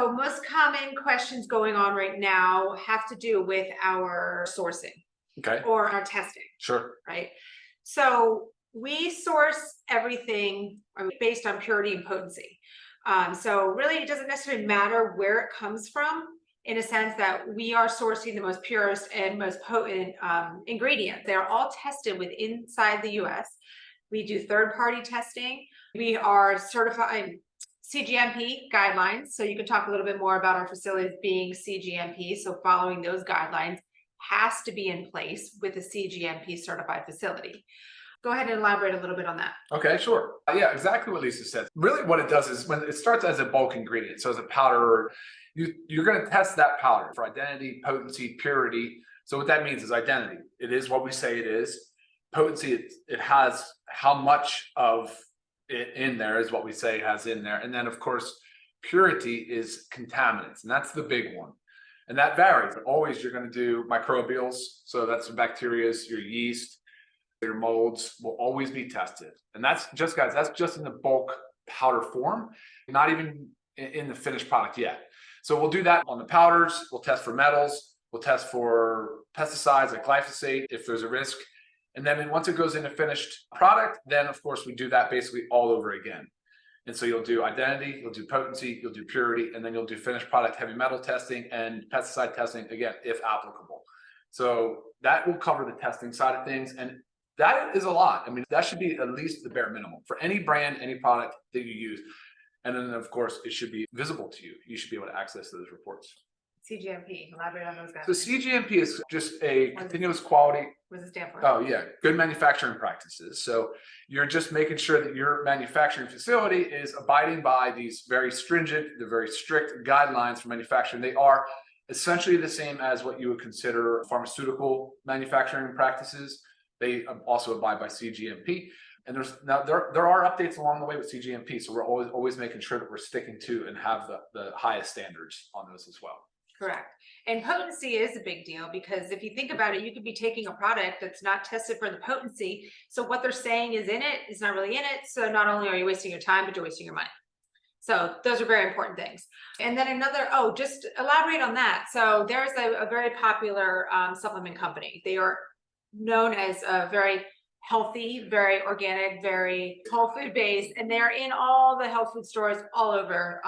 So most common questions going on right now have to do with our sourcing or our testing. Sure. Right. So we source everything based on purity and potency. So really, it doesn't necessarily matter where it comes from, in a sense that we are sourcing the most purest and most potent ingredients. They're all tested inside the US. We do third-party testing. We are certified CGMP guidelines. So you can talk a little bit more about our facilities being CGMP. So following those guidelines has to be in place with a CGMP certified facility. Go ahead and elaborate a little bit on that. Okay, sure. Yeah, exactly what Lisa said. Really what it does is when it starts as a bulk ingredient, so as a powder, you're going to test that powder for identity, potency, purity. So what that means is identity. It is what we say it is. Potency, it has how much of it in there is what we say it has in there. And then of course, purity is contaminants, and that's the big one. And that varies. But always you're going to do microbials. So that's the bacteria, your yeast, your molds will always be tested. And that's just, guys, that's just in the bulk powder form, not even in the finished product yet. So we'll do that on the powders. We'll test for metals. We'll test for pesticides like glyphosate if there's a risk. And then once it goes into finished product, then of course we do that basically all over again. And so you'll do identity, you'll do potency, you'll do purity, and then you'll do finished product heavy metal testing and pesticide testing, again, if applicable. So that will cover the testing side of things. And that is a lot. I mean, that should be at least the bare minimum for any brand, any product that you use. And then, of course, it should be visible to you. You should be able to access those reports. CGMP, elaborate on those guys. So CGMP is just a continuous quality. What does it stand for? Oh, yeah. Good manufacturing practices. So you're just making sure that your manufacturing facility is abiding by these very stringent, the very strict guidelines for manufacturing. They are essentially the same as what you would consider pharmaceutical manufacturing practices. They also abide by CGMP. And there are updates along the way with CGMP. So we're always making sure that we're sticking to and have the highest standards on those as well. Correct. And potency is a big deal, because if you think about it, you could be taking a product that's not tested for the potency. So what they're saying is in it is not really in it. So not only are you wasting your time, but you're wasting your money. So those are very important things. And then just elaborate on that. So there's a very popular supplement company. They are known as a very healthy, very organic, very whole food based, and they're in all the health food stores all over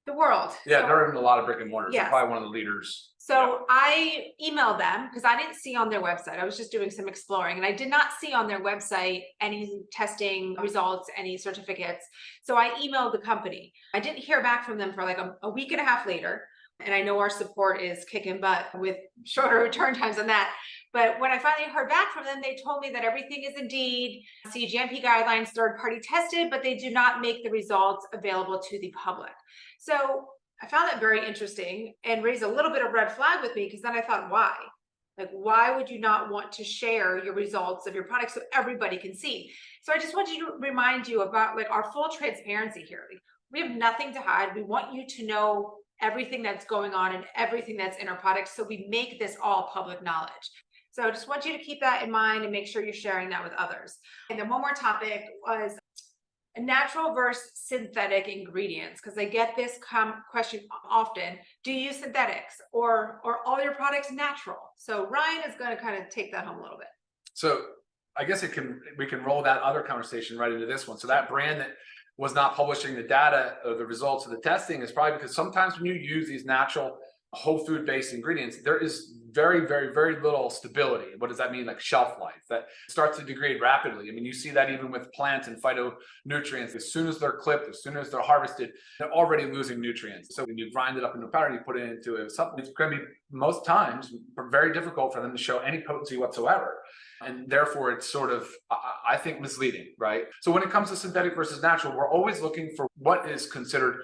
the world. Yeah, so, they're in a lot of brick and mortars. Yes. They're probably one of the leaders. So yeah. I emailed them because I didn't see on their website. I was just doing some exploring, and I did not see on their website any testing results, any certificates. So I emailed the company. I didn't hear back from them for like a week and a half later. And I know our support is kicking butt with shorter return times on that. But when I finally heard back from them, they told me that everything is indeed CGMP guidelines, third-party tested, but they do not make the results available to the public. So I found that very interesting and raised a little bit of red flag with me, because then I thought, why? Like, why would you not want to share your results of your product so everybody can see? So I just want to remind you about like our full transparency here. Like, we have nothing to hide. We want you to know everything that's going on and everything that's in our products. So we make this all public knowledge. So I just want you to keep that in mind and make sure you're sharing that with others. And then one more topic was natural versus synthetic ingredients, because I get this question often. Do you use synthetics or all your products natural? So Ryan is going to kind of take that home a little bit. So I guess we can roll that other conversation right into this one. So that brand that was not publishing the data or the results of the testing is probably because sometimes when you use these natural whole food based ingredients, there is very, very, very little stability. What does that mean? Like shelf life that starts to degrade rapidly. I mean, you see that even with plant and phytonutrients. As soon as they're clipped, as soon as they're harvested, they're already losing nutrients. So when you grind it up into a powder, you put it into a supplement, it's going to be most times very difficult for them to show any potency whatsoever. And therefore, it's sort of, I think, misleading, right? So when it comes to synthetic versus natural, we're always looking for what is considered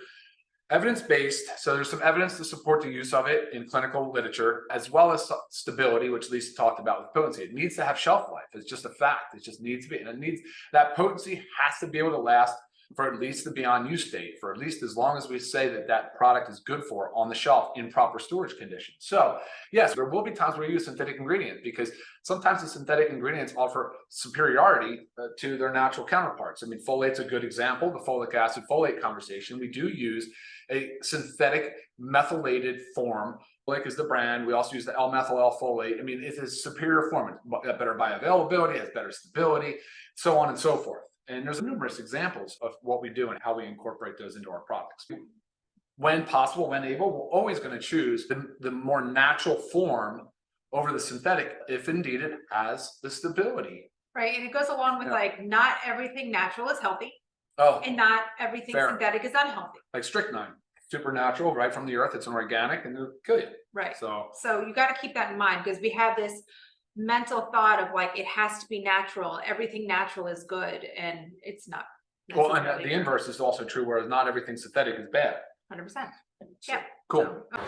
evidence-based. So there's some evidence to support the use of it in clinical literature, as well as stability, which Lisa talked about with potency. It needs to have shelf life. It's just a fact. It just needs to be. And it needs, that potency has to be able to last for at least the beyond use date, for at least as long as we say that that product is good for on the shelf in proper storage conditions. So yes, there will be times where we use synthetic ingredient because sometimes the synthetic ingredients offer superiority to their natural counterparts. I mean, folate's a good example, the folic acid folate conversation. We do use a synthetic methylated form. Folic is the brand. We also use the L-methyl L-folate. I mean, it's a superior form. It's better bioavailability, it has better stability, so on and so forth. And there's numerous examples of what we do and how we incorporate those into our products. When possible, when able, we're always going to choose the more natural form over the synthetic, if indeed it has the stability. Right, and it goes along with like, not everything natural is healthy. Oh, And not everything fair. synthetic is unhealthy. Like strychnine, supernatural, right from the earth. It's an organic, and it'll kill you. Right. So you got to keep that in mind, because we have this mental thought of like, it has to be natural. Everything natural is good, and it's not. well, and the inverse is also true, whereas not everything synthetic is bad. 100%. Yeah. Cool. So,